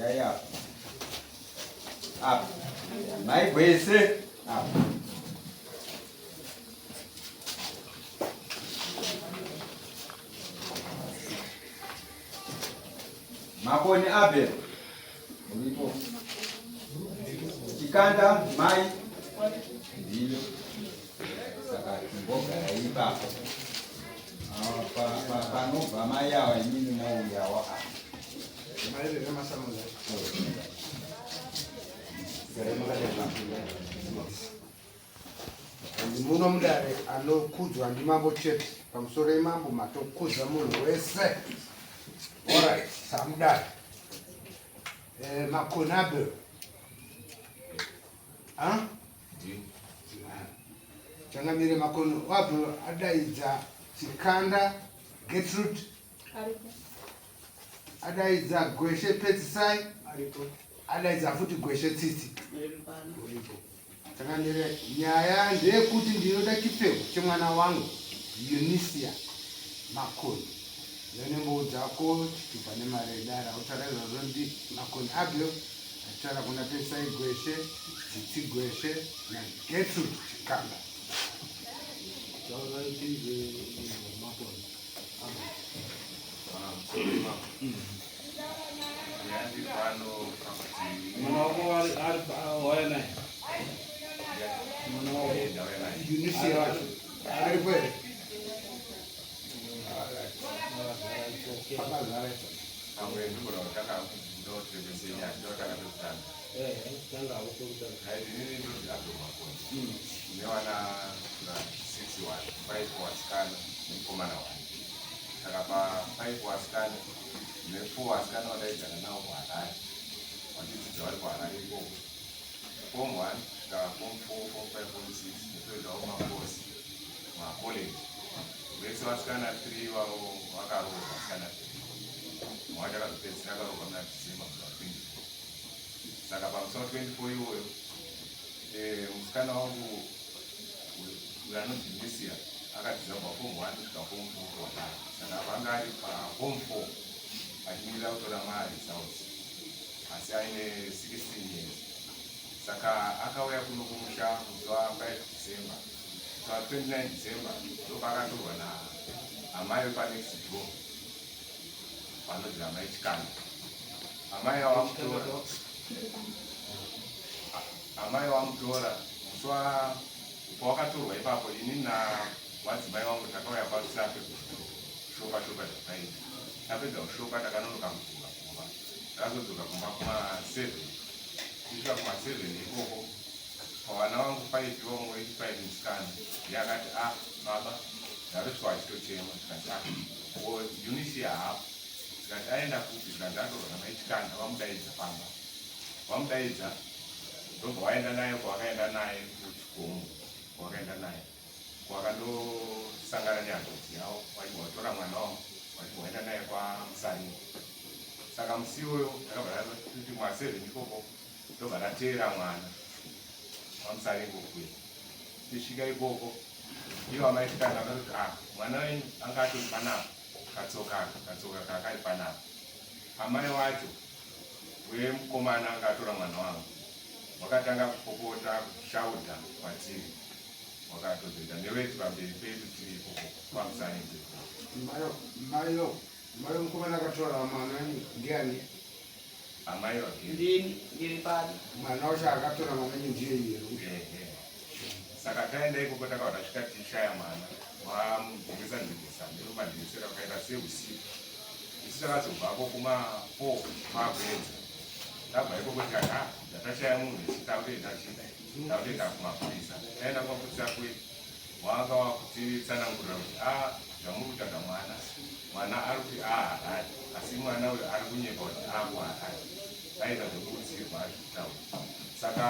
Yaya. Up. My waist. Up. Makoni Abel. Ulipo. Chikanda mai. Ndio. Saka mboga yaiba. Pa maya wa yini mo ya wa. Mai le kama sama la. Gare magale la. Muno mudare anokuzwa ndi mambo chete pamusoro mambo matokuza munhu wese. Alright, samudare. Makonabe. Ah? Changamire makono wapo adaidza Chikanda Gertrude adaidza Gweshe Petsai adaidza futi Gweshe Tsitsi changamire nyaya ndeyekuti ndinoda chipfeko chemwana wangu Eunicia Makono nenembodzako chitupa nemari dara utarazvazvo ndi Makoni Abel atara kuna Petsai Gweshe Tsitsi Gweshe na Gertrude Chikanda. Saka pamusoro 24 iwoyo musikana wangu anonzi akadzidza kubva form 1 kusvika form 4 saka vanga ari paform 4 achimirira kutora mari south asi aine 16 years saka akauya kuno kumusha musi wa5 December musi wa29 December ndopakatorwa naamai wepanext door vanonzi amai Chikanda. Amai wamutora musi pawakatorwa ipapo ini nawadzimai wangu takauya pasi apedza kushoka zvakaita tapedza kushoka takanonoka mudzuka kumba takazodzoka kumba kuma7 tichisvika kuma7 ikoko pavana vangu 5 vomwe 5 musikana yakati baba ndaritswa achitochema tikati Eunicia hapo tikati aenda kupi tikati atorwa namai Chikanda vamudaidza pamba vamudaidza ndobva waenda naye kwakaenda naye kuchikomo kwakaenda naye kwakandosangana nehanzvadzi yavo vachiwatora mwana wavo vachiwaenda naye kwamusani. Saka musi iwoyo takabva kuti mwa7 ikoko ndobva tateera mwana wamusani kokwe tisvika ikoko ivo amai Chikanda vakati mwana wenyu anga atori panapa katsoka kakari panapa. Amai wacho wemukomana anga atora mwana wangu wakatanga kupopota kushaudha kwatiri wakatozoita neveti pamberi pedu tiri ikoko pamusani mayo mukomana akatora mwana ndiani? Amai ndiri padi mwana wacho akatora mwana ndiye iye. Saka taenda ikoko takava tasvika tishaya mwana wamudhibisa ndomadhibisira ukaita seusiku isi takazobvako kuma4 magwedza tabva ikoko tikati ndatashaya munhu echitaurenda kumapurisa taenda kumapurisa kwedu wanga wakutitsanangurira kuti zvamuri kutsvaga mwana ari kuti haari asi mwana uyo ari kunyepa kuti akuhaari aita zvekurudzirwa ari kutaura. Saka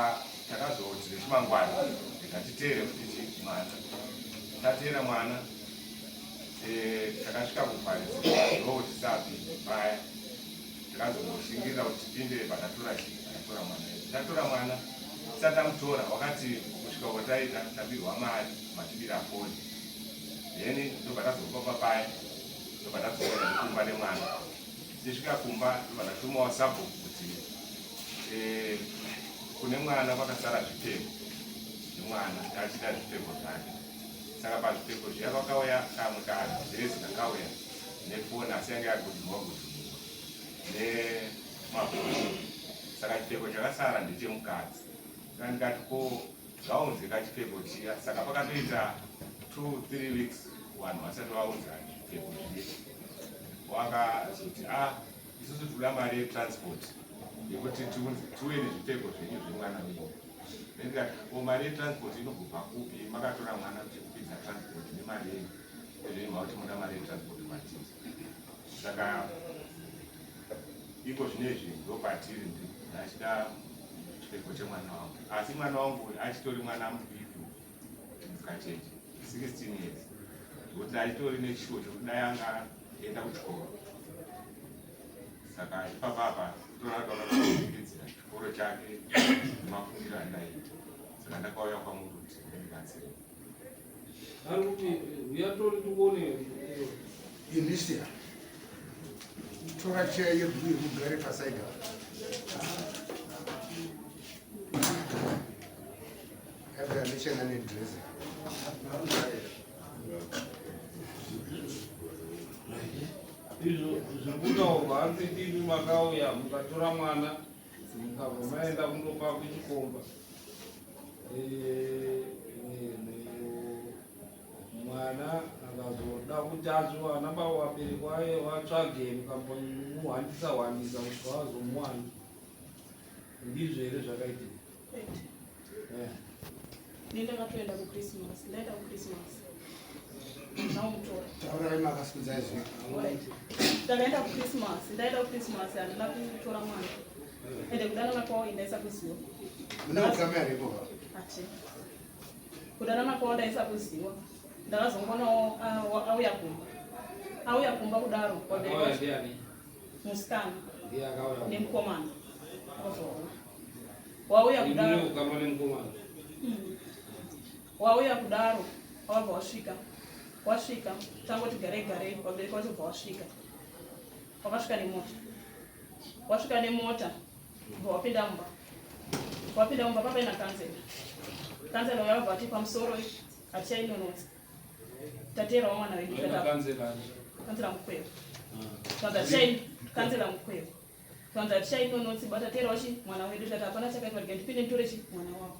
takazodzire chimangwana tikatitere kuti mwana tateera mwana takasvika kuparidziro tisapi paya takazoshingirira kuti tipinde patatora mwana tatora mwana tisati tamutora wakati kusvika kwataita tabirwa mari matibira foni then ndobva tazokopa paya ndobva tazoenda kumba nemwana tichisvika kumba ndobva ndatumawo sabhuku kuti kune mwana vakasara zvipfeko nemwana achida zvipfeko zvake. Saka pazvipfeko zviya vakauya kamwe kadhirezi kakauya nefoni asi yange yagudhumwa nemabhuru. Saka chipfeko chakasara ndechemukadzi. Saka ndikati ko vaunze kachipfeko chiya. Saka pakatoita 2-3 weeks vanhu vasati vaunza chipfeko chiya. Wakazoti isusu tinoda mari yetransport yekuti tiuye nezvipfeko zvenyu zvemwana wenyu. Ndikati ko mari yetransport inobva kupi? Makatora mwana kuchikupidza transport nemari yenyu. Zvinhu kuti muda mari yetransport kwatiri. Saka iko zvinezvi ndokwatiri ndachida chipfeko chemwana wangu. Asi mwana wangu achitori mwana mudiki mukacheche 16 years. Kuti achitori nechishuwo chokuti dai anga enda kuchikoro. Saka ipapapa tonoda kudzidzira chikoro chake nemafundiro andaita. Saka ndakauya kwamuri kuti ndibatsire. Ari kuti uyatori tubone indisia tora chair yekugare pasaida abandishana nedress izvo zvekuda hanzi ndimi makauya mukatora mwana mukabva maenda kundopa kuchikomba mwana akazoda kuti azova nababa vabereki vaye vatsvage mukambomuhwandisa kusvika vazomuwana. Ndizvo here zvakaitika? Ndakatoenda kuChristmas, ndaenda kuChristmas. Naumutora. taurai makasudza izvi. Ndakaenda kuChristmas, handina kutora mwana. Ende kudanana kwavo ndaisa kuziva. Muna ukamera ipo. Ati. Kudanana kwavo ndaisa kuziva. Ndakazongonawo auya kumba. Auya kumba kudaro kwabereki musikana nemukomana. Wauya kudaro wabva wasvika tangoti garei vabereki vachobva wasvika wakasvika nemota wapinda mumba papaina kanzela uya wabva ati pamusoro hatichainonotsa tateerawo mwana wedu kanzela mukwevo kanzela mukwevo kwanza tichainonotsi bata tateerawo mwana wedu tati hapana chakaitwa rega ndipinde nditore mwana wavo.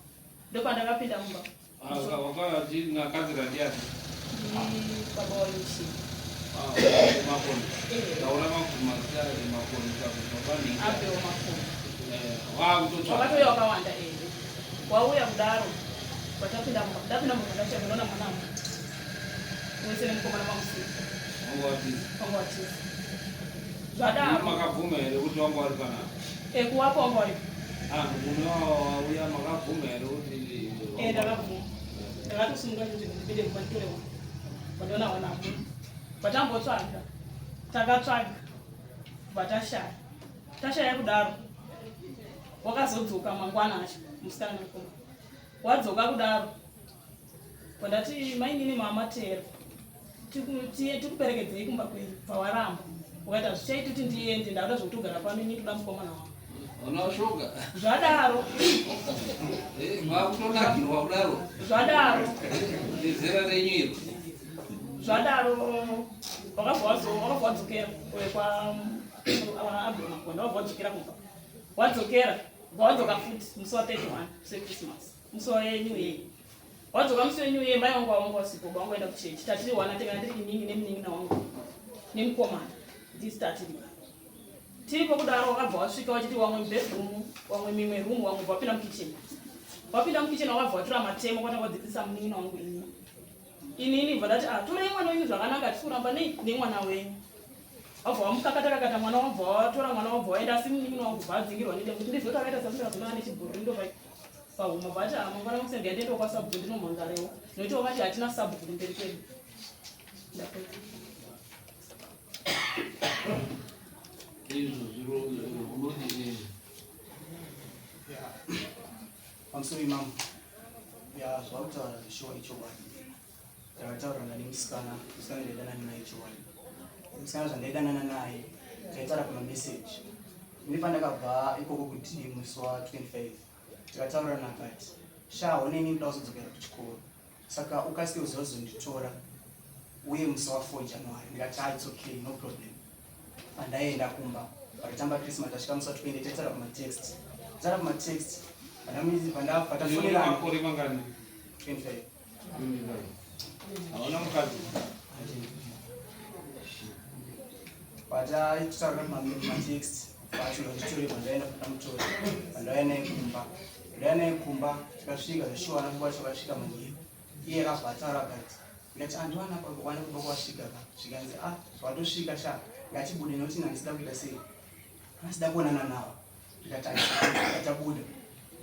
Ndopandakapinda mumba wakati nakanzira ndiani baba waishi taura makoni apewo makoni wakatoya wakawanda wauya kudaro patapinda mumba ndapinda mumba ndachanoona mwanamu wese nemukomana mamusika wangu watiza zvadaro makabvuma here kuti wangu wari panapa kuwapa wangu wari unouya makabvuma here kuti ndakabvuma ndakatosununga kuti ndipinde mumba nditore wana pandiona wanamu patambotsvaga takatsvaga tashaya kudaro wakazodzoka mangwana acho musikana nemukomana wadzoka kudaro pandati mainini mama tero tikuperekedzei kumba kwenyu pawaramba ukaita zvichaiti kuti ndiende ndauda zvokutogara pano ini toda mukomana wangu unoshoka zvadaro makutonakirwa kudaro zvadaro ndezera renyu iro zvadaro wakabva wadzokera kwaabhemakonda wabva wadzokera kumba wadzokera wadzoka futi musi wa 31 sechristmas musi wenew year wadzoka musi wenew year mai wangu wangu wasipoba wangoenda kuchechi tatiri wana tekana tiri iningi nemunin'ina wangu nemukomana ndisitatiri tiripo kudaro wakabva wasvika wachiti wamwe bedroom wamwe mimwe room wamwe wapinda mukicheni wakabva watora matemo kwatanga kudzidzisa munin'ina wangu inini bva ndati torei mwana wenyu zvakanaka tikuramba nemwana wenyu wabva wamukakatakakata mwana wabva watora mwana wabva waenda asi munin'ina wangu bva adzingirwa nende kuti ndizoti akaita sandikazonana nechibhuru rindo pahuma bvati mangwana musi ndiyatendewo kwasabhuku ndinomhangarewo nokuti wakati hatina sabhuku mberi kwedu izvo zviro zvinodii pamusoro mama zvakutaura zvishuwa ichokwadi takataurirana nemusikana ndaidanana naye ichokwadi musikana zvandaidanana naye taitaura pamameseji ndipandakabva ikoko kuti musi wa25 tikataura nakati shaone ini ndauzodzokera kuchikoro saka ukasike uzozonditora uye musi wa4 January ndikati it's okay no problem. Pandaenda kumba pakatamba Christmas tasvika musi wa20 taitara kumatext tara kumatext patafonera makore mangani 25 hauna mukadzi pataitaura kumatext pachilonditore pandaenda patamutora pandaenda kumba tikasvika zvashiwana kuva chakasvika munyika iye rabva ataura akati ngati andiwana wana kuba kwasvika ka zvikanzi watosvika sha ngatibude nokuti ndisida kuita sei ndisida kuonana nawo ndikatabuda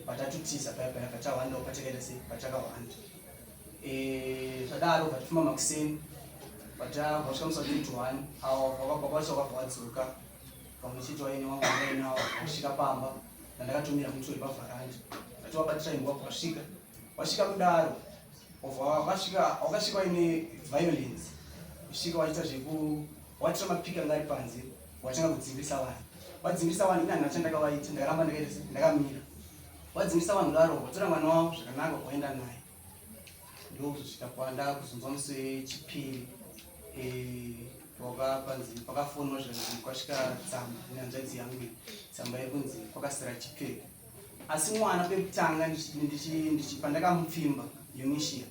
patatutisa paya patawanda patakaita sei patakawanda zvadaro patifamba makuseni patavasvika musi wa21 avo vakabva kwacho vakabva vadzoka pamwe chete waine wangu nawo vasvika pamba ndandakatomira mutori pavharanda ati wabatira ingwa wasvika kudaro wakasvika waine violence usvika waita watira mapika ngari panze watanga kudzimbisa vanhu wadzimbisa vanhu ina ndachandakavaita ndakaramba ndakamira wadzimbisa vanhu daro watora mwana wavo zvakanaka kwaenda naye ndozvosvika kwanda kuzonzwa musi wechipiri pakafonwa zvanzi kwasvika tsamba nenhanzvadzi yangu tsamba iri kunzi kwakasira chipfeko asi mwana pekutanga pandakamupfimba Eunicia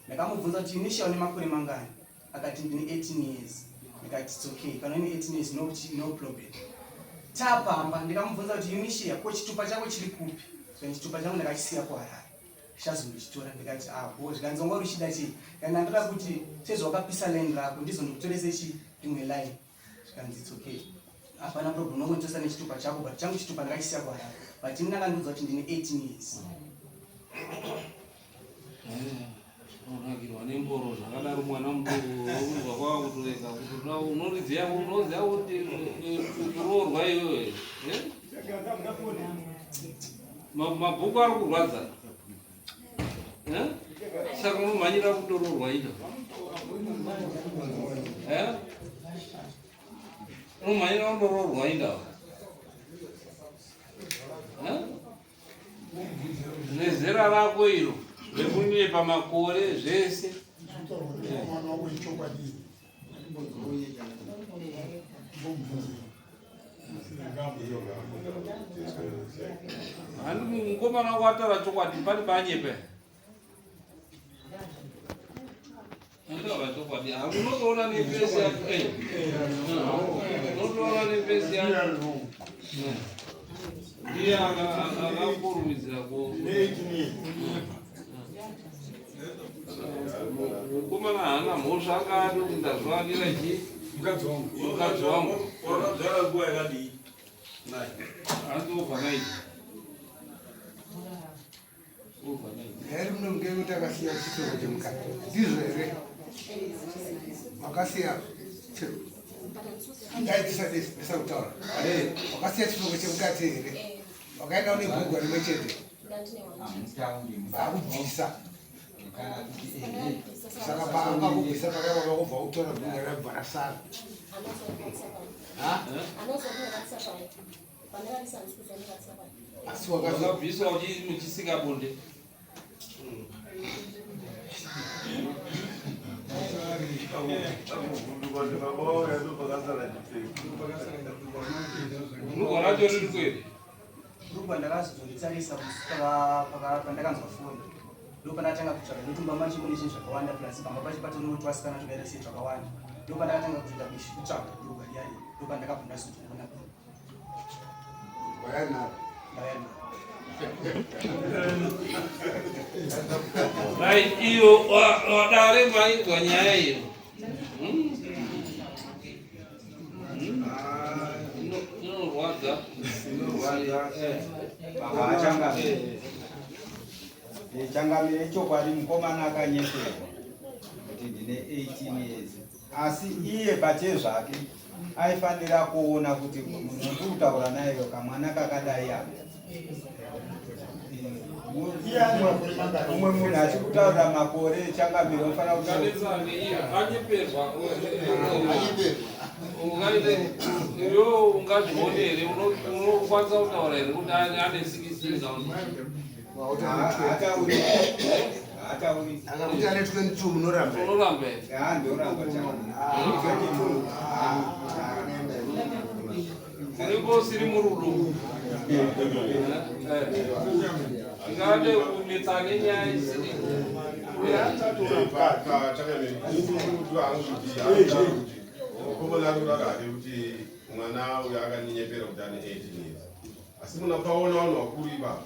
ndakamubvunza kuti Eunicia une makore mangani akati ndine 18 years ndikati it's okay kana une 18 years no problem tapamba ndikamubvunza kuti Eunicia ko chitupa chako chiri kupi so chitupa changu ndakachisiya kuHarare chazondichitora ndikati bo zvikanzonga ruchida chii kana ndatoda kuti sezvo wakapisa line rako ndizondokutorese imwe line zvikanzi it's okay hapana problem nomutosa nechitupa chako but changu chitupa ndakachisiya kuHarare but ini ndakandiudza kuti ndine 18 years unagirwa nemboro zvakadaro mwana mudogo kwakutoweka kuti unoriziya kuti kuroorwa iyoyo mabhuku ari kurwadza saka unomhanyira kutoroorwa ito unomhanyira kutoroorwa indava nezera rako iro rekunyepa makore zvese handi mukomana wataura chokwadi pani panyepe andava chokwadi unotoona nepesi yako unotoona nepesi yako ndiye akakurumizira mukomana haana mhosva akadi kuti ndazvanira chii mukadzi wangu nguva yakadii andobva naiti Heri munonge kuti akasiya chitoro chemukati ndizvo here wakasiya ndaitisadesa kutaura wakasiya chitoro chemukati here wakaenda une bhugwa rimwe chete akubvisa saka paangakubvisa pakaipa pakubva kutora bhugwa rabva rasara asi wakabviswa muchisika bonde rugwa racho riri kweri rugwa ndakazozoritsarisa pandakanzwa funda ndopandatanga kutsvaga notumba macho mune chinhu zvakawanda plus pamba pacho patinoitwasikana tokaita sei zvakawanda ndopandakatanga kuzoita bishi kutsvaga rugwa riyari ndopandakabva ndazotoona right iyo wadare maizwa nyaya iyo inorwadza changamire chokwadi mukomana akanyeperwa kuti ndine 18 years asi iye pache zvake aifanira kuona kuti munhu uri kutaura naye kamwana kakadai apa umwe munhu achikutaurira makore changamire unofanira kuti anyeperwa ungaite Iyo ungazvionere unokwanisa kutaura here kuti ane 16,000 akakuti ane 22 munoramba unoramba here uripo siri murudo ingade kunetsane nyaya isiri kuti mwana uyo akaninyepera kuti ane 18 years asi munapaona vanhu vakuru ipa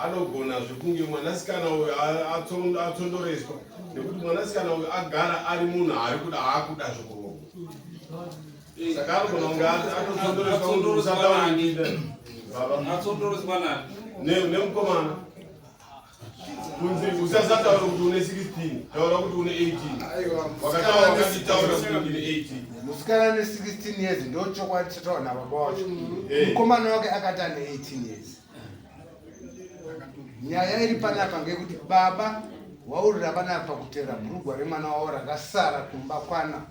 anogona zvekunge mwanasikana uyo atsondoreswa nekuti mwanasikana uyo agara ari munhu ari kuda aakuda zvokurogo saka anogona kunge atsondoreswa nemukomana kunzi usasataura kuti une 16 taura kuti une 18 wakataura kuti une 18 musikana ne 16 years ndo chokwadi chataona baba wacho mukomana wake akati ane 18 years nyaya iri panapa ngekuti baba waurira panapa kutera bhurugwa remwana wavo rakasara kumba kwana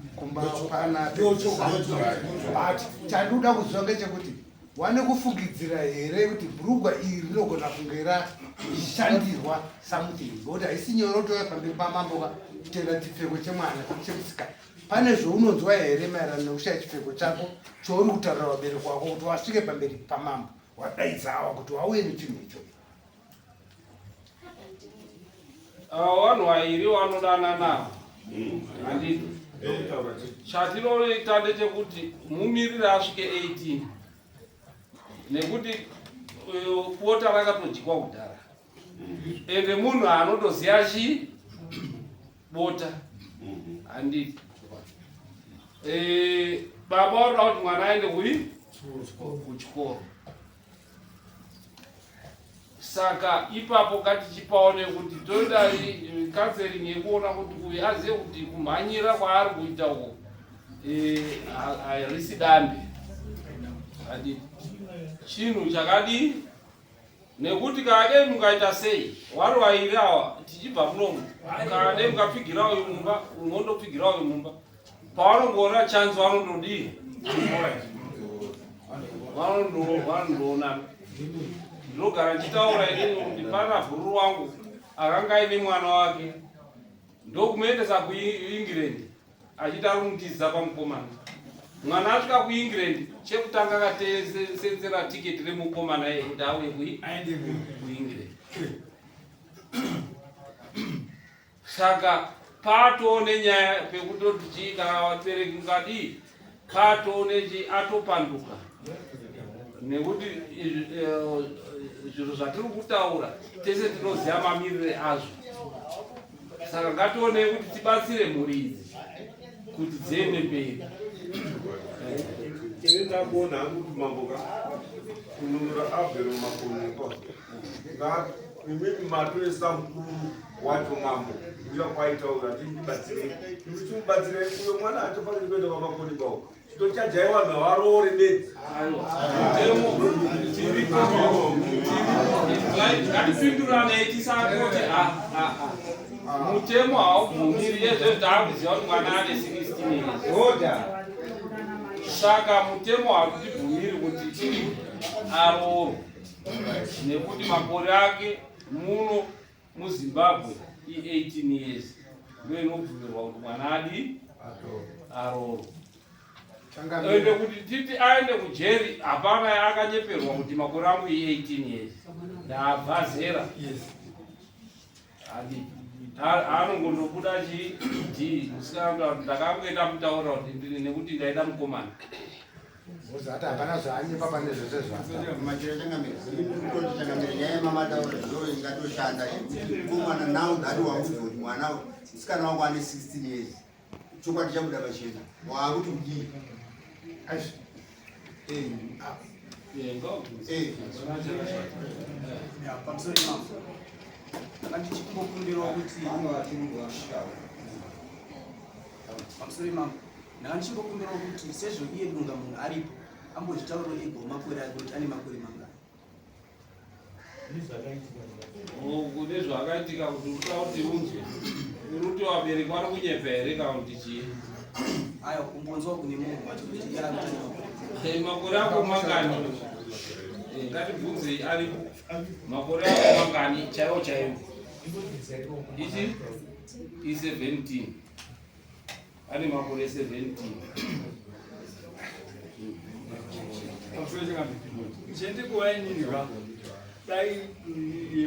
but chandoda kuziva ngechekuti wane kufungidzira here kuti bhurugwa iri rinogona kunge rashandirwa samuthing ngokuti haisi nyoro toya pamberi pamambo kutera chipfeko chemwana chemusika pane zvaunonzwa here maererano nekushaya chipfeko chako chouri kutaurira vabereki wako kuti wasvike pamberi pamambo wadaidzawa kuti wauye nechinhu icho vanhu vairi vanodana navo handiti chatinoita ndechekuti mumiriri asvike 18 nekuti bota rakatodyikwa kudhara ende munhu anotoziva chi bota handiti baba varoda kuti mwana aende kuchikoro saka ipapo katichipaone kuti toda counseling yekuona kuti uyu azive kuti kumhanyira kwaari kuita uko harisi dambe handiti chinhu chakadi nekuti kade mukaita sei wari vairi ava tichibva munomu kade mukapfigira uyu mumba unondopfigira uyu mumba pavanongoona chanzi vanondodii vanondoona ndinogara ndichitaura inini kuti pana bhuru wangu akanga aine mwana wake ndokumuendesa kuengland achida rumutiza pamukomana mwana asvika kuengland chekutanga akatesenzera tiketi remukomana iye kuti auye kuengland saka patone nyaya pekutoti kana vabereki ngadi patone atopanduka nekuti zviro zvatiri kutaura tese tinoziva mamirire azvo saka ngatione kuti tibatsire mhuri idzi kuti dziende mberi ndakona hangu kuti mamboka kununura abhero makonekwa imweni matoresa mukuru wacho mambo uya kwaitaura timubatsire uyo mwana atofaniri kuenda kwamakoni kwavo chitochajaiwa navarore bedzi ngatipindurane tisakoti mutemo haubvumiri yezvezvatakuziva kuti mwana ane 16 years saka mutemo hakutibvumiri kuti aroorwe nekuti makore ake muno muzimbabwe i18 years ndo inobvumirwa kuti mwana adi aroorwe ende kuti titi aende kujeri hapana akanyeperwa kuti makore angu i18 years ndabva zera anongondobuda chid musikana ndakangoenda mutaura kuti ndini nekuti ndaida mukomana uzati hapana zvaanyepa pane zvese zvatoshanda mukomana now that wakuti kuti mwana musikana wangu ane 16 years chokwadi chabuda pachena waakuti kudii pamusoro mambo ndichimbokumbirawo kuti pamusoro mambo ndanga ndichimbokumbirawo kuti sezvo iye dunga munhu aripo ambozvitaurawo ego makore ake kuti ane makore mangani kune zvakaitika kuti uta kuti unzwe uruti vabereki vari kunyepa here kana kuti chii aya kumbonzwa kune munhu achikuti iye akuita nemakore makore ako mangani ngatibvunze ari makore ako mangani chaiwo chaiwo ichi i17 ane makore 17 chendikuvainirwa dai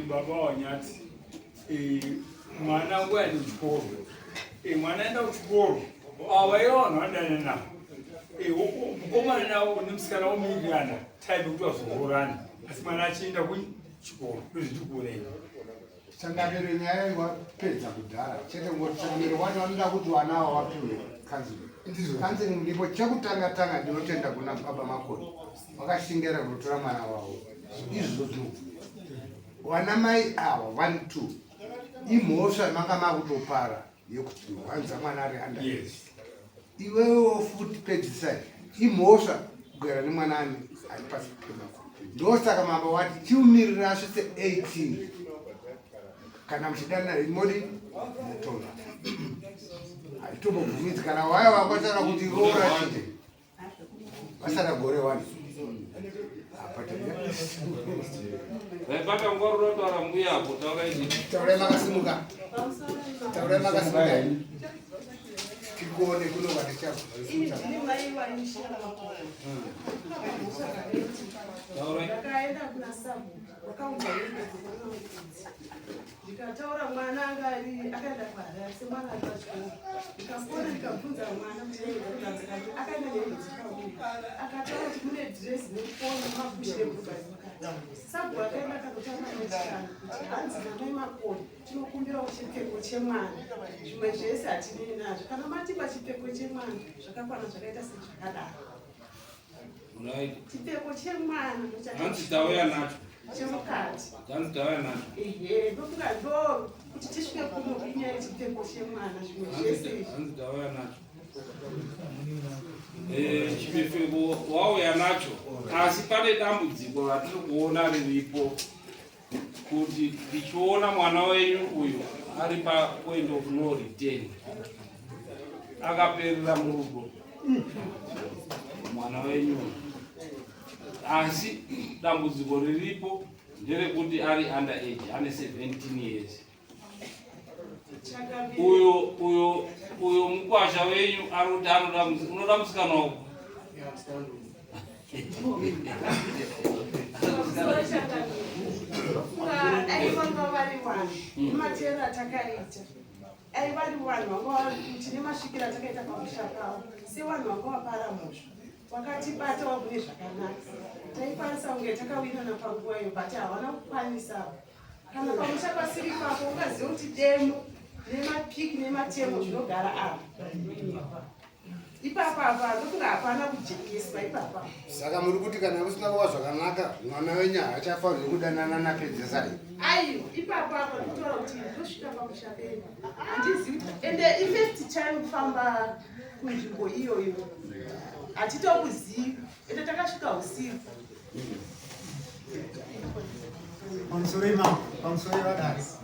baba wanyati mwana nguya nechikoro mwana enda kuchikoro avaiva vanhu vadanana mukomana nawo nemusikana womuingana taibe kuti vazororana asi mwana achienda kuchikoro ndozvitikurei changamiro nyaya iwapedza kudhara chete ngoti changamiro wani vanoda kuti vana ava vapiwe kanzeri ndipo chekutanga tanga ndinotenda kuna baba makoni vakashingera kutora mwana wavo izvozvo vana mai ava 1 2 imhosva manga makutopara yekuti wanza mwana ari anda iwewo futi pedzisai imhosva kugara nemwana ari pasi pemakore ndosaka mamba wati tiumirira svese 18 kana muchidana rimodi mutora haitombobvumidzi kana waya wakwatara kuti rourachite vasara gore 1 vaipata nguva runotaura mbuyapo taurai makasimuka taurai makasimuka tikone kunovatichavo ndakaenda kuna sabu wakaudza ndikataura mwana anga akaenda kwarasi mwana ari pachikoro ndikafona ndikabvunza mwana akaenda needzikauya akataura kuti mune dhiresi nefoni mabushire bhubhari sabu akaenda akatotama nechikana kuti hanzi namai makoni tinokumbirawo chipfeko chemwana zvimwe zvese hatinei nazvo kana matipa chipfeko chemwana zvakakwana zvakaita sezvakadaro chipfeko chemwana hanzi tauya nacho chemukati hanzi tauya nacho ndofunga ndo kuti tisvike kuno inyaya chipfeko chemwana zvimwe zvese hanzi tauya nacho chipfeko wauya nacho asi pane dambudziko ratiri kuona riripo kuti tichiona mwana wenyu uyu ari papoint of no return akaperera murudo mwana wenyu asi dambudziko riripo nderekuti ari under age ane 17 years uyo mukwasha wenyu arikuti unoda musikana wako aivanga vari vanhu matero atakaita aivari vanhu tine masvikiro atakaita pamusha pavo sevanhu vanga vapara mhosva wakatibata wagune zvakanaka taikwanisa kunge takawinana panguvayo but havana kukwanisa kana pamusha pasiri papo ukaziva kuti demo nemapiki nematemo zvinogara apa ipapapa ndokunga hapana kujekeswa ipapa saka muri kuti kana musina kuva zvakanaka mwana wenyu hachafanirwi kudanana napedzesai aiyo ipapapa ndinotaura kuti ndosvika pamusha penyu handizivi ende ife tichaifamba kunzvimbo iyoyo hatitokuzivi ende takasvika usiku pamusoro imambo pamusoro evadasi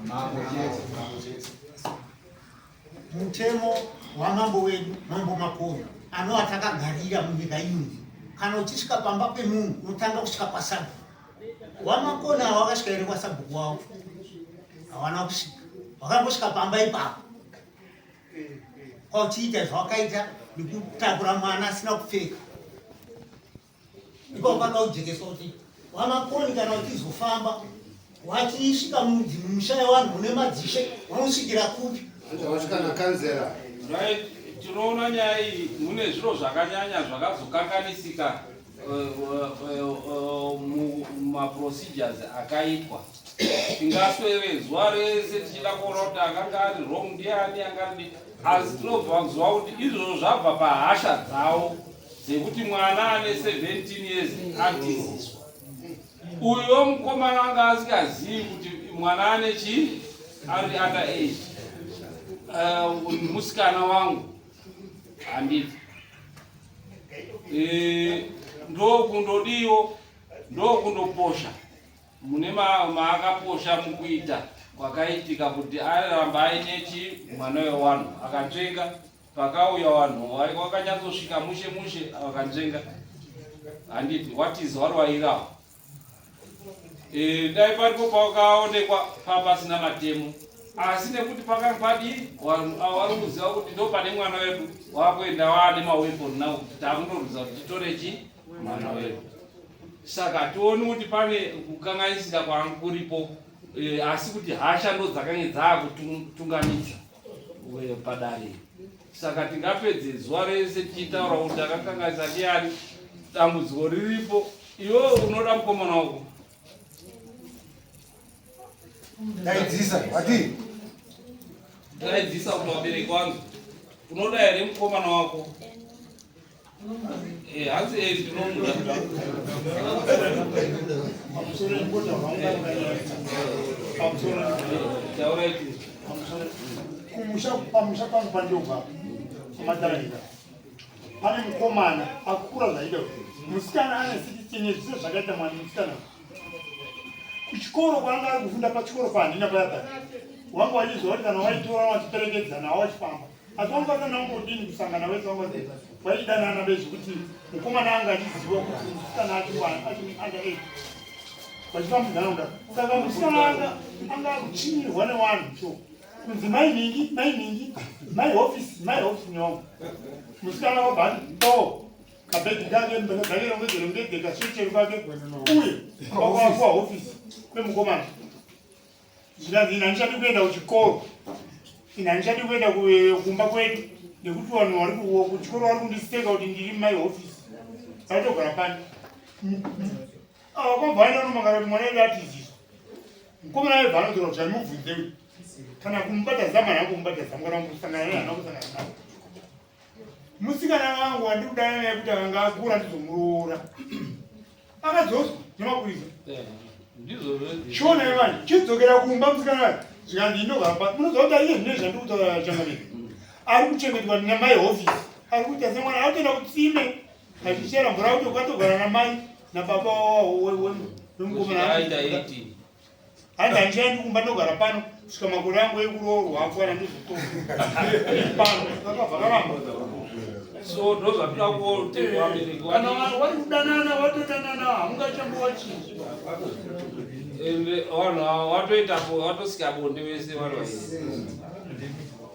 mutemo wamambo wedu mambo makoni anova takagarira munyika ino kana uchisvika pamba pemunhu unotanga kusvika kwasabu wamakoni ava wakasvika iri kwasabhuku wavo havana kusvika wakangosvika pamba ipapo kwauchiita zvawakaita nekutakura mwana asina kupfeka ipapo pakaujekeswa kuti wamakoni kana uchizofamba wachisvika mumusha yevanhu mune madzishe unosvikira kupi wasvikana kanzera tinoona nyaya iyi mune zviro zvakanyanya zvakazokanganisika mumaprocedures akaitwa tingaswere zuva rese tichida kuona kuti akanga ari wrong ndiani angadi asi tinobva kuziva kuti izvozvo zvabva pahasha dzavo dzekuti mwana ane 17 years atiziswa uyo mukomana anga asikazivi kuti mwana ane chii ari under age musikana wangu handiti ndokundodiwo ndokundoposha mune maakaposha mukuita kwakaitika kuti aramba aine mwana wewanhu akanzvenga pakauya wanhu wakanyatsosvika mushe mushe vakanzvenga handiti watizi warwaira dai paripo pakaonekwa papasina matemo, asi nekuti pakanga padi vari kuziva kuti ndo pane mwana wedu wakuenda waane maweponi nawo kuti takundorudzira kuti titorechi mwana wedu. Saka tioni kuti pane kukanganisika kwangu kuripo, asi kuti hasha ndo dzakanga dzakutungamidza padare. Saka tingapedze zuva rese tichitaura kuti akakanganisa ndiani, dambudziko riripo. Iwe unoda mukomana wako daidzisa wati daidzisa kuti wabereki wangu unoda here mukomana wako hanzi ndinomuda tauraiti pamusha pangu pandioga amadaraira pane mukomana akura zvaida musikana ane 16 years zvise zvakaita mwana musikana kuchikoro kwanga ari kufunda pachikoro pandina payapa wanga wachizwa kuti kana waitora wachiperekedzana wachifamba asi wanga kana ungodini kusangana wese wanga waidanana bezvekuti mukomana anga achiziva kuti musikana anga 8 vachifamba munharaunda. Saka musikana anga akuchinyirwa nevanhu sho kunzi mainingi maihofisi nyongo musikana wabva to kabhegi kake mbekazakirongedzerongedze kaswecheri kake uye wakawakuwa hofisi kwemukomana zvinanzi ina ndichadi kuenda kuchikoro, ina ndichadi kuenda kumba kwedu nekuti vanhu vari kuchikoro vari kundisiteka kuti ndiri maihofisi aitogara pani kwabva aenda nomangara kuti mwana edu atizizwa mukomana aibva anozora kuti aimubvunze kuti kana kumubata mwana wangu kumubata mwana wangu kusangana naye hana kusangana naye. Musikana wangu wandikudana naye kuti akanga akura ndizomuroora akadzoswa nemakurisa chiona imani chidzokera kumba musikana wacho zvikandi inogara munoziva kuti aiye zvine zvandikutaura changamiri ari kuchengetwa namai hofisi ari kuita semwana akutoenda kutsime achichera mvura kuti ukatogara namai nababa wemukomana handi handichaendi kumba ndogara pano kusvika makore angu ekuroorwa akwana ndizopano akavhakaramba so ndozvapira kana wari kudanana watodanana hamungachambowa chinji ende vanhu watoitapo watosika bonde vese vari vairi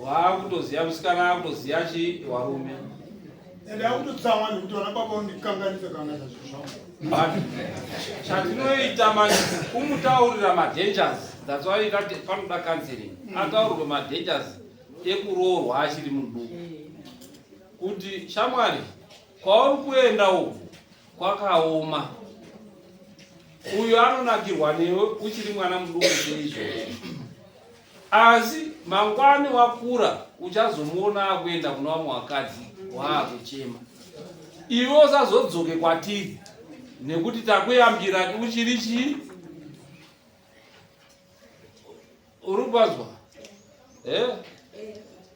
waakutoziva musikana akutoziva chivarume ende akutotsamwa nekuti vana baba undikanganisa kanganisa but chatinoita manje kumutaurira madangers, that's why panoda counseling. Ataurirwa madangers ekuroorwa achiri muduku kuti shamwari kwauri kuenda uku kwakaoma, uyu anonakirwa newe uchiri mwana muduku seizvo, asi mangwani wakura uchazomuona akuenda kuna vamwe vakadzi waakuchema. Iwe usazodzoke kwatiri nekuti takuyambira uchiri chii uri kubazwa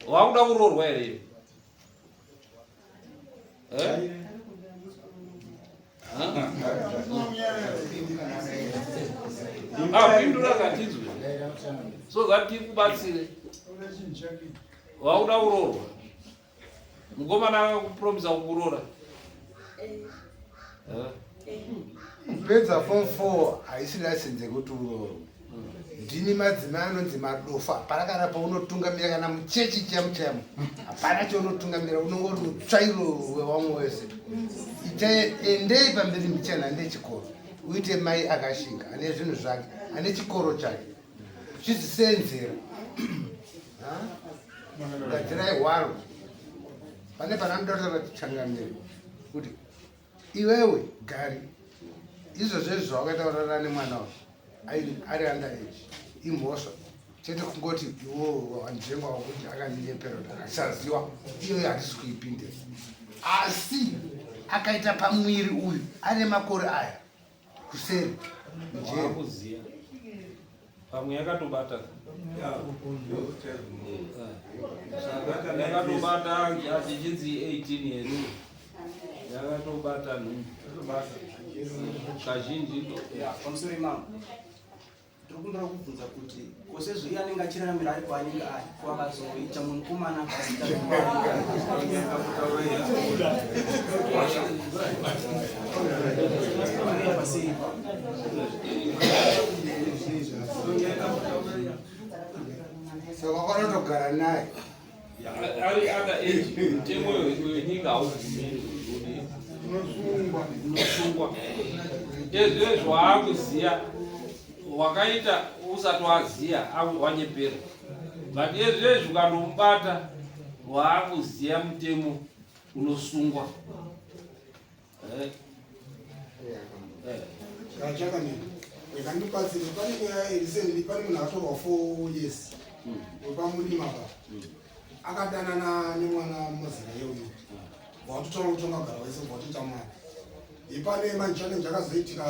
wakuda kuroorwa here pindura katizwe so zati kubatsire wakuda kuroorwa mukomana akakupromisa kukuroora kupedza form 4 haisi license yekuti uroorwe. Ndini madzimai anonzi madofa parakana paunotungamira kana muchechi chamu hapana chaunotungamira, unongori mutsvairo wevamwe wese. Endei pamberi mbichana ane chikoro, uite mai akashinga ane zvinhu zvake ane chikoro chake chizisenzera gadzira ihwaro pane panamutaura kuti changamire kuti iwewe gari izvo zvezvo wakataurana nemwana wako ari under age imhosva chete kungoti iwo wanjengwa wokuti akandinyeperwa akasaziwa iyoyo hatisi kuipindira, asi akaita pamwiri uyu ane makore aya kuseri njekuziya pamwe yakatobata yakatobata achichinzi 18 yedu yakatobata kazhinji pamusoro imamo ndikundira kubvunza kuti kosezvo iye anenge achiraramira ari kwaanenge ari kwakazoita mukomana saka kwanotogara naye ari ana age mutemo wenyika hauvumiri unosungwa ezvezvo waakuziya wakaita usati waziya wanyepera but ezvezvo ukandomubata waakuziya mutemo unosungwa chakanini wekandipatsire pane nyaya recently pane munhu akatorwa 4 years wepamurima pa akadanana nemwana mumazera yeuyu vautotaura kuti ungagara wese vautoita mwana ipane machallenge akazoitika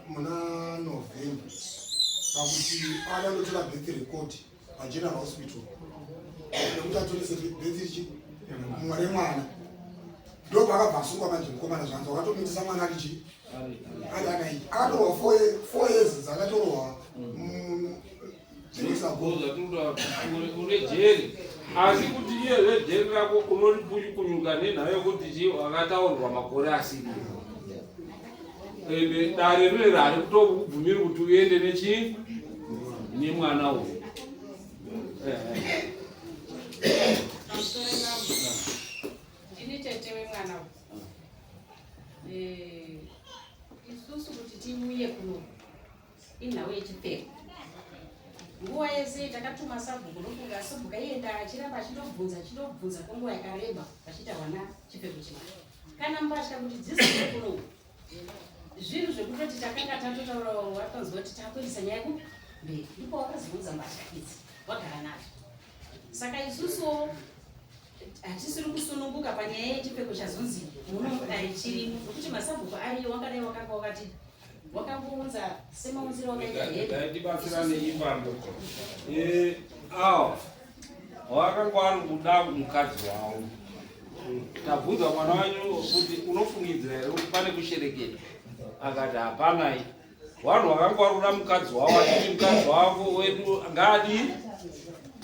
muna November pakuti akandotora birth record pageneral hospital nekuti atorise birth mwari mwana ndo pakabva asungwa manje mukomana zvanzi wakatomitisa mwana arichi ari anaiti akatorwa 4 years dzakatorwa une jeri asi kuti iye zejeri rako unoripunyuka nenhayo kuti chi wakataurirwa makore asiri ende dare rine rari kutokubvumiri kuti uende nechi nemwana uyu ini tete wemwana uyu isusu kuti timuye kuno inhau yechipfeko nguva yese takatuma sabhuku nofunga sabhuku aienda achiramba achindobvunza kwenguva yakareba vachitawana chipfeko chimwe kana mbatya kuti dzisire kuno zvinhu zvekutoti takanga tatotaura wakanzwa kuti takuendesa nyaya kumberi ndipo wakazivunza mbatya idzi wagara nadzo saka isusuwo hatisiri kusununguka panyaya yechipfeko chazonzi munodai chirimo nokuti masabhuku ariyo wangadai wakanga wakati wakambounza semaunziro wakaita hedibatsirane imbambo awa wakanga ari kuda mukadzi wavo tabvunza mwana wanyu kuti unofungidzira here kuti pane kushereketa akati hapanai vanhu vakanga vari kuda mukadzi wavo achiti mukadzi wavo wedu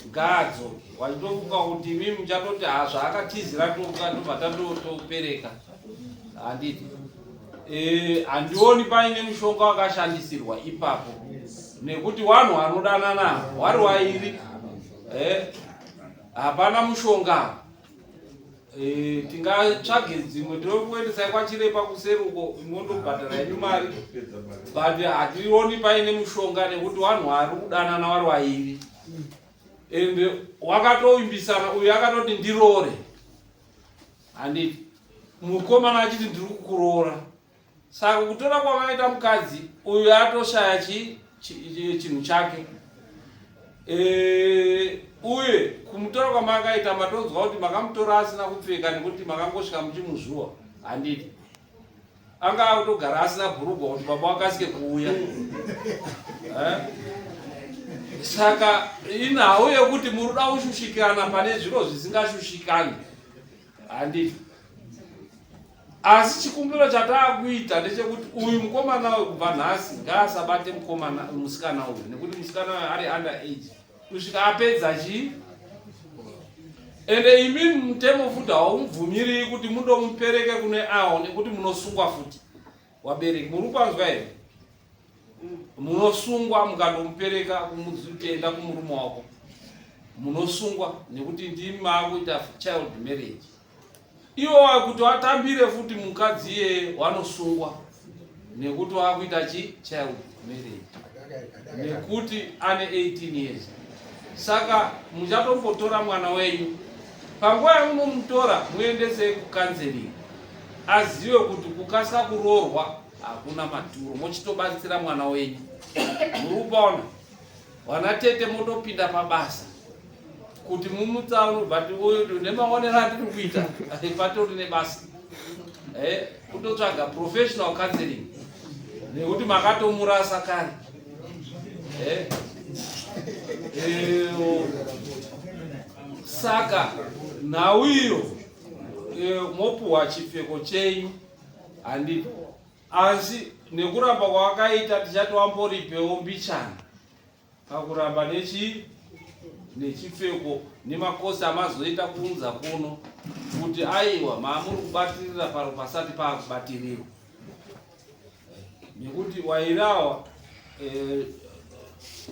ngaadzoke wachitofunga kuti imi muchatoti hazvaakatizira tobva tatopereka handiti handioni paine mushonga wakashandisirwa ipapo nekuti vanhu vanodanana vari vairi hapana mushonga tingatsvage dzimwe tinokuendesai kwachirepa kuseruko imondobhadhara yenyu mari but hationi paine mushonga nekuti vanhu vari kudanana vari vairi ende wakatoimbisana uyu akatoti ndiroore handiti mukomana achiti ndiri kukuroora saka kutora kwakaita mukadzi uyu atoshaya chinhu chake uye kumutora kwamakaita matonzwa kuti makamutora asina kupfeka nekuti makangosvika muchimuzvuwa handiti anga akutogara asina bhurugwa kuti baba wakasike kuuya saka inhau yekuti muruda kushushikana pane zviro zvisingashushikani handiti asi chikumbiro chataakuita ndechekuti uyu mukomana uyu kubva nhasi ngaasabate musikana uyu nekuti musikana uyu ari under age kusvika apedza chii ende imi mutemo futi haumubvumiri kuti mundomupereke kune awo nekuti munosungwa futi wabereki muri kwanzwa here munosungwa mukandomupereka kumuenda kumurume wako munosungwa nekuti ndimi maakuita child marriage iwo kuti watambire futi mukadzi iye wanosungwa nekuti wakuita child marriage nekuti ane 18 years saka muchatombotora mwana wenyu panguva yamunomutora muendesei kukanzeringi azive kuti kukasika kuroorwa hakuna maturo mochitobatsira mwana wenyu muri kupaona wana tete motopinda pabasa kuti mumutsaunu but uyu nemaonero andiri kuita patori nebasa kutotsvaga professional counseling nekuti makatomurasa kare saka nhau iyo mopuhwa chipfeko chenyu handiti asi nekuramba kwakaita tichati wamboripewo mbichana pakuramba nechipfeko nemakosi amazoita kuunza kuno kuti aiwa maamuri kubatirira paro pasati pakubatirirwa nekuti wairawa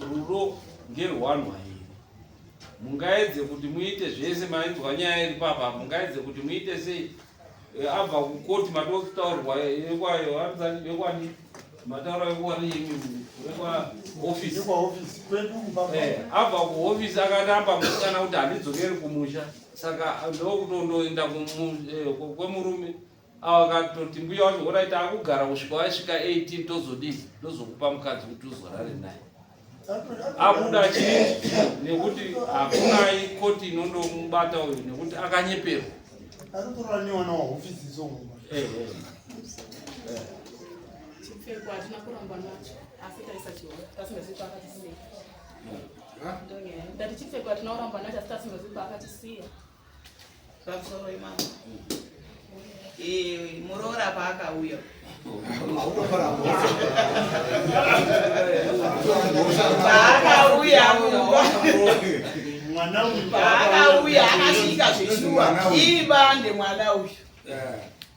rudo ngerwanwa iri mungaedze kuti muite zvese mainzwa nyaya iri papa mungaedze kuti muite sei abva kukoti matokutaurwa yekwani mataura ekwani office abva kuofisi akaramba musikana kuti handidzokeri kumusha saka ndokutondoenda kwemurume akatoti mbuya wacho oraiti akugara kusvika wasvika 18 tozodii tozokupa mukadzi kuti uzorare naye abuda chii nekuti hakunai koti inondomubata uyu nekuti akanyeperwa chipfeko hatina kuramba nacho asi taisachiona tasingazipa akatisiya ndati chipfeko hatina kuramba nacho asi tasingazipa akatisiya pamusoro imama muroora paakauya paakauya akasvika zveshuwa iri bande mwana uyu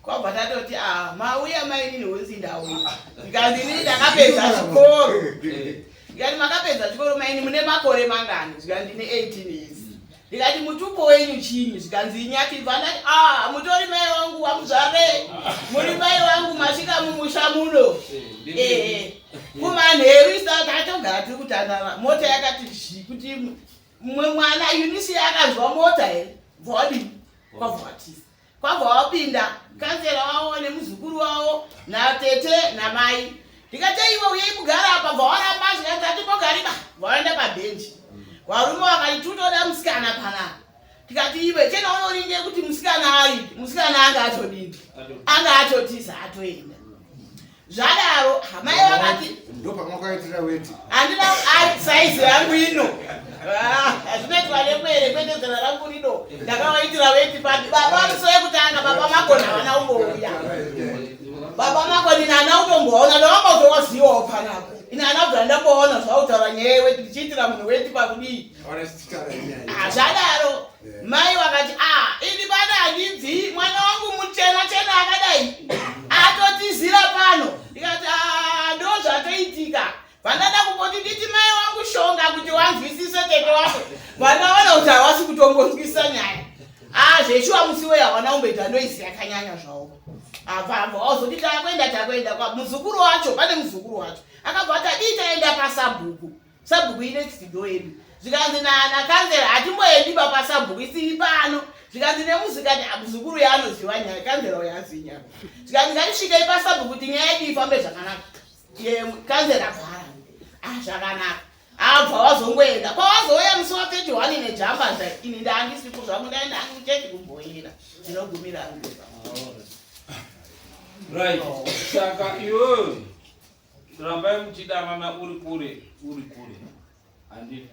kwabva tatoti mauya mainini wesi ndauya ndikanzini ndakapedza chikoro ndikati makapedza chikoro maini mune makore mangani zvikanzi ndine 18 years ndikati mutupo wenyu chini zvikanzi inyakibva ndati mutori mai wangu wamuzvare muri mai wangu masvika mumusha muno kumanheru isatogara tiri kutandara mota yakati kuti mumwe mwana Eunice akazwa mota here vodi kwavhatisa kwabva wapinda kansera wavo nemuzukuru wavo natete namai ndikati iwe uyei kugara apa bva waramba zvikati pogariba vaenda pabhenji varume vakati tutoda musikana panapa tikati iwe chena unoringe kuti musikana ari musikana anga atodini anga atotiza atoenda zvadaro hamai vakati ndopamakaitira weti handina saizi yangu ino hazvinoitwa nekwere kwete zera rangu rido ndakawaitira weti pati baba muso yekutanga baba makoni havana umbouya baba makoni nana utomboona ndavanga utowazivawo panapo ina ana bva ndamboona zvautaura nyaya yeweti ndichiitira munhu weti pakudii zvadaro mai vakati ini bada handibvi mwana wangu muchena chena akadai atotizira pano ndikati ndo zvatoitika vandada kumboti nditi mai wangu shonga kuti wanzwisise tete wako vanaona kuti havasi kutombonzwisa nyaya zveshuwa musi weya havana umboita ndoisiya kanyanya zvavo abvabva wazoti takwenda kwa muzukuru wacho pane muzukuru wacho akabva ati adii taenda pasabhuku sabhuku inext door yedu zvikanzi nakanzera hatimboendiba pasabhuku isiri pano zvikanzi nemuzikati muzukuru yaanoziva nyaya kanzera uyo azinya zvikanzi ngatisvikei pasabhuku kuti nyaya yedu ifambe zvakanaka kanzera bvara zvakanaka abva wazongoenda pawazouya musi wa31 nejamba ini ndaandisipo zvangu ndaenda hangu kuchechi kumboira ndinogumira right saka iwewe rambai muchidanana uri kure handi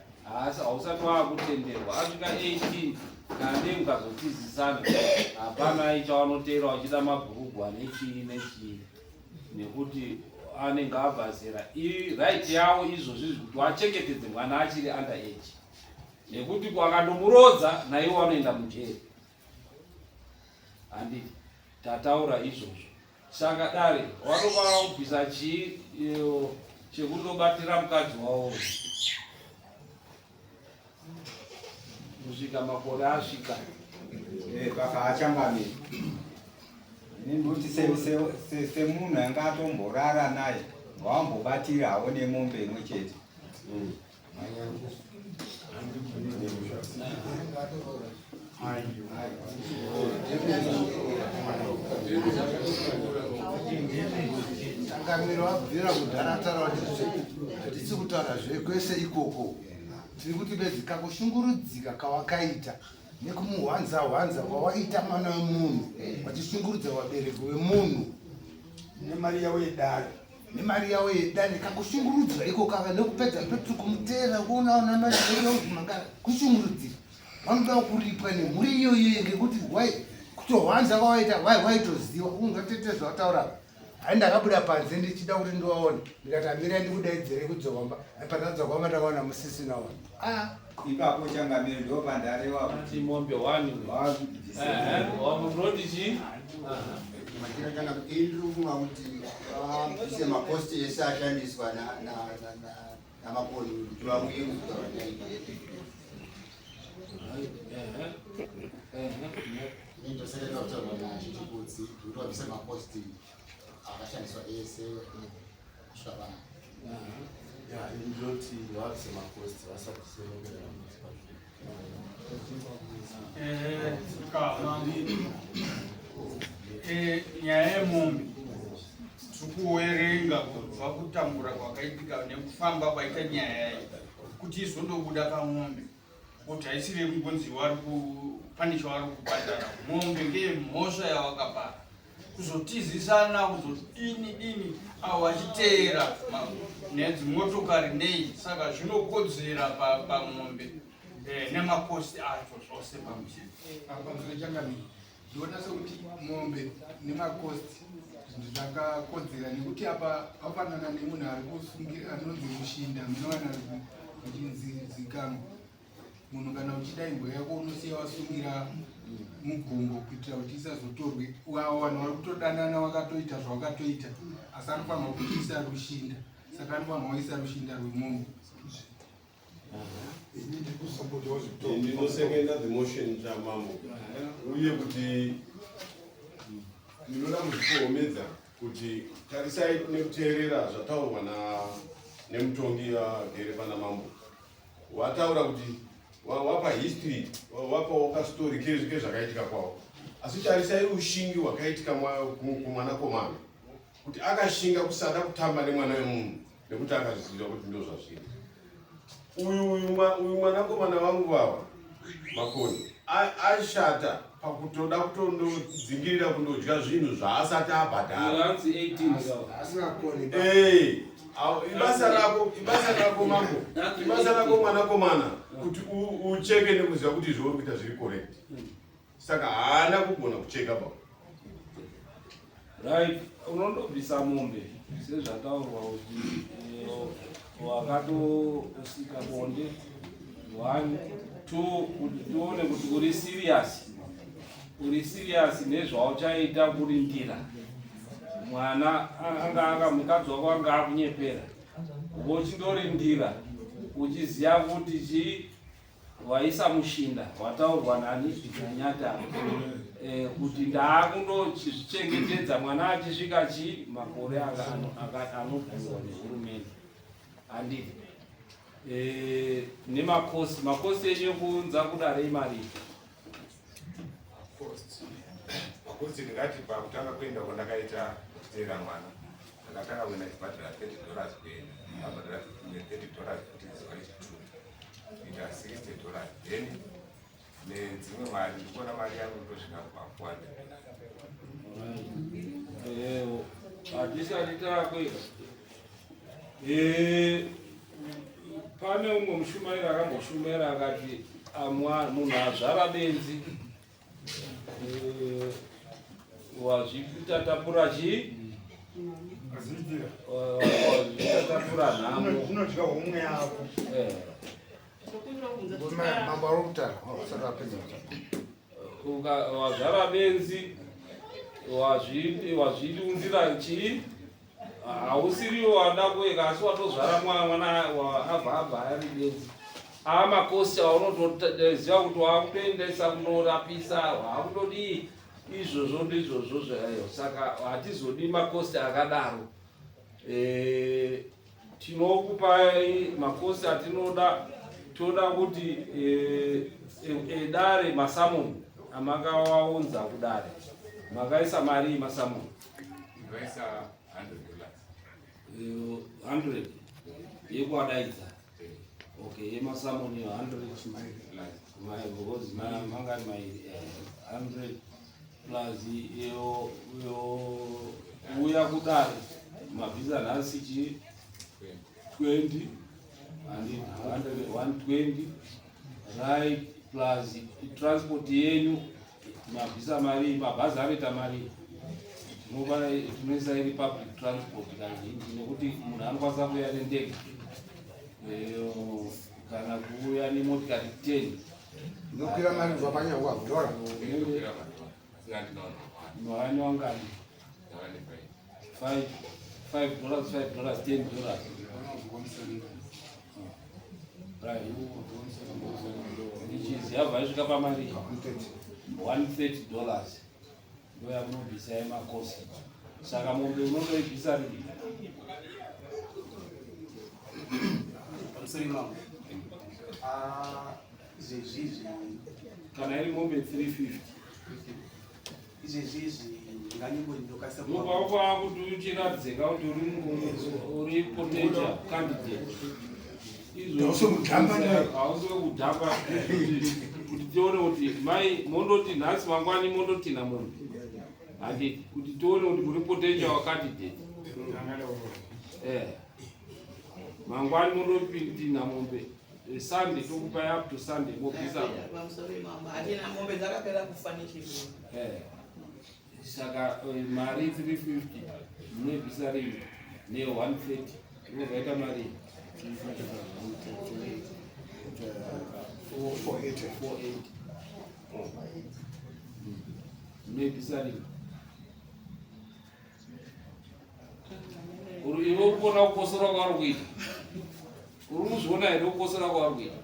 hausati waakutenderwa asvika 18 kande mukazotizisana hapana ichavanotera wachida mabhurugwa nechii nekuti anenge abva zera right yavo izvozvi kuti wachengetedze mwana achiri under age nekuti kwakandomurodza naiwo wanoenda mujeri handiti tataura izvozvo saka dare wanokwana kubvisa chii chekundobatira mukadzi wavo kusvika makore asvika paka achangamiri nekuti semunhu anga atomborara naye wambobatirawo nemombe imwe chete tangamiro wabvira kudhara taura hatisi kutaura zvekwese ikoko tiri kuti bedzi kakushungurudzika kawakaita nekumuhwanza kwawaita mwana wemunhu vachishungurudza vabereki vemunhu nemari yavo yedare kakushungurudzwa iko kava nekupedza petu kumutera kuonaona manga kushungurudzira vanoda kuripwa nemhuri iyoyo ngekuti kutohwanza kwawaita waitoziva ungatete zvataura ndakabuda panze ndichida kuti ndiwaone ndikati amira ndikudaidzire kudzokamba patadzokwamba ndakaona musisi nawo ipapo changamire ndo pandarewa kuti mombe wani wamunodichi machira kana indrukunga kuti ise maposti ese ashandiswa namakoni kuti vauye indosereka kutaura nachitibudzi kuti vabvise maposti akashandiswa ese kusvika pana indoti vabvise maposti vasatiserongera nyaya yemombe tikuwerenga kubva kutambura kwakaitika nekufamba kwaita nyaya yayo kuti izondobuda pamombe kuti haisire ngonzi pane chavari kubhadhara mombe ngeyemhosva yavakapara kuzotizisana kuzodini avo vachiteera nedzimotokari nei saka zvinokodzera pamombe nemaposti acho zvose pamusoro changamiri ndiona sekuti mombe nemakosti zvinhu zvakakodzera nekuti apa afanana nemunhu ari kusungira anonzi kushinda munowana uchinzi zikanwa munhu kana uchida imbwa yako unosiya wasungira mugumbo kuitira kuti isazotorwe vanhu vari kutodanana wakatoita zvawakatoita asi anofanirwa kuisa rushinda saka anofanirwa waisa rushinda rwemombe ndinosengenda the motion chamambo uye kuti ndinoda kuzvikohomedza kuti tarisai nekuteerera zvataurwa nemutongi agere pana mambo wataura kuti wapa history wapawo kastori kezvike zvakaitika kwawo asi tarisai ushingi hwakaitika kumwanakomana kuti akashinga kusada kutamba nemwana wemunhu nekuti akazviziva kuti ndo zvazviri uyu mwanakomana wangu vava makoni ashata pakutoda kutondodzingirira kundodya zvinhu zvaasati abhadhara ibasa rako mwanakomana kuti ucheke nekuziva kuti zvauri kuita zviri correct saka haana kugona kucheka pa right unondobvisa mombe sezvataurwa kuti wakatosika bonde 1 2 kuti tione kuti uri serious nezvauchaita kurindira mwana anga mukadzi wako anga akunyepera wochindorindira uchiziva kuti chi waisa mushinda wataurwa nani nanyata kuti ndaakundozvichengetedza mwana achisvika chi makore anobvumirwa nehurumende handiti nemakosti enyu kunza kudarei mari makosti ndingati pakutanga kuenda kwandakaita kuteera mwana ndakatanga kuenda chibhadhara $30 kuenda abhadhara $30 kuti zivaitatu ita $60 then nedzimwe mari ndikuona mari yangu ndosvika pa400 hatisatitakwe pane umwe mushumairi akamboshumaira akati munhu azvara benzi wazvitatapura chii wazvitatapura nhamo zvinodya homwe yako mambo ari kutaura saka apedza wazvara benzi wazviunzira chii hausiriwo wada kuweka asi watozvara mwana abva ari benzi makosti aunotoziva kuti waakutoendesa kunorapisa waakutodii izvozvo ndizvozvo zvayo saka hatizodi makosti akadaro tinokupai makosti atinoda toda kuti edare masamoni amakawaunza kudare makaisa mari masamoni ndoisa $100 yekuadaidza okay yemasamoni 100 because mangani mairi 100 plus uya kudare mabhiza nhasi chi 20 and 120 right plus transport yenyu mabhisa mari mabhazi anoita mari ngoba tinoisa iri public transport kazhinji nekuti munhu anokwanisa kuuya nendege kana kuuya nemotikari 10 nokwira mari kubva panyangwa kudhora nohani wangani $5, $10. Right. Which is yabva isvika pamari $130 ndoya munobvisa yemakosi. Saka mombe unotoibvisa rini? Kana iri mombe 350 Mupa kuti uchiradzika kuti uri potential candidate. Hausi kudhamba kuti tione kuti mai mondoti nhasi mangwani mondoti namunhu. Handiti kuti tione kuti uri potential candidate. Mangwani mondopindi namombe. Sunday tokupa up to Sunday mobvisa. Atina mombe dzakapera kufanisha. Saka mari 350 munoibvisa rini ne 130 inogaita mari 480 munoibvisa rini uri iwe ukona kukosora kwavari kuita uri kuzviona here kukosora kwavari kuita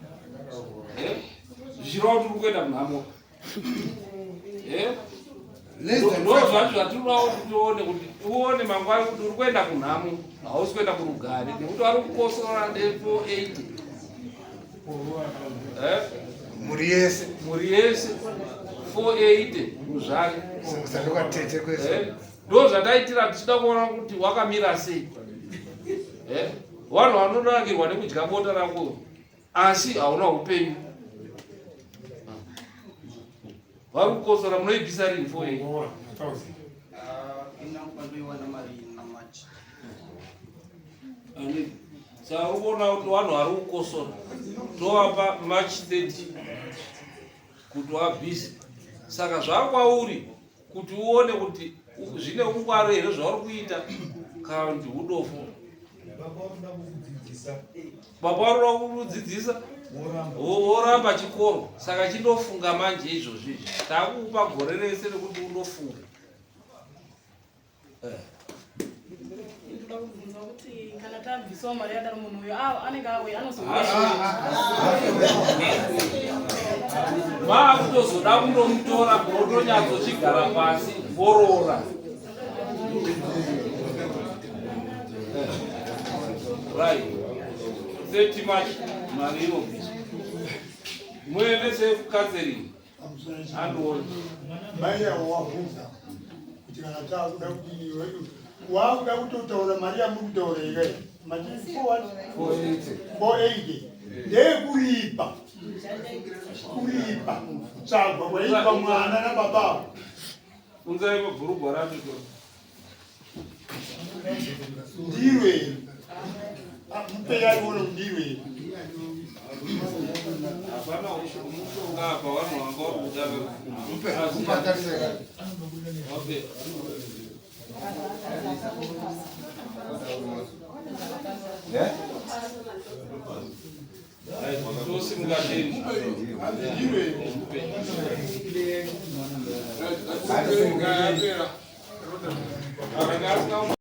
zvichireva kuti uri kuenda munhamo ndozvacho zvatinodawo kuti tione kuti uone mangwani kuti uri kuenda kunhamo hausi kuenda kurugare nekuti vari kukosora ne480 muri yese 480 muzvake ndo zvataitira tichida kuona kuti wakamira sei. Vanhu vanonangirwa nekudya bota rako asi hauna upenyu. Vari kukosora munoibvisa rini 480? Saka uri kuona kuti vanhu vari kukosora tovapa March 30 kuti wabvise. Saka zvakwauri kuti uone kuti zvine ungwaro here zvauri kuita kana kuti udofu. Baba vari kudzidzisa woramba chikoro, saka chindofunga manje izvozvo izvi. Takupa gore rese rekuti undofunga. Ndoda kubvunza kuti kana tabvisawo mari yadaro munhu uyo anenge auya vakutozoda kundomutora otonyatsochigara pasi vorora. Right. 30 March mari inobviswa. Muende sekukatserini andoona mai yavo wabvunza kuti kana takuda kudini wedu wakuda kutotaura mari yamuri kutaura ikai machisi 480 ndeyekuripa tsvagwa kwaipa mwana nababa unzai mabhurugwa racho ndirwe mupeyaiona ndirwe hapana umushonga apa vanhu vanga kupatariseka. Okay.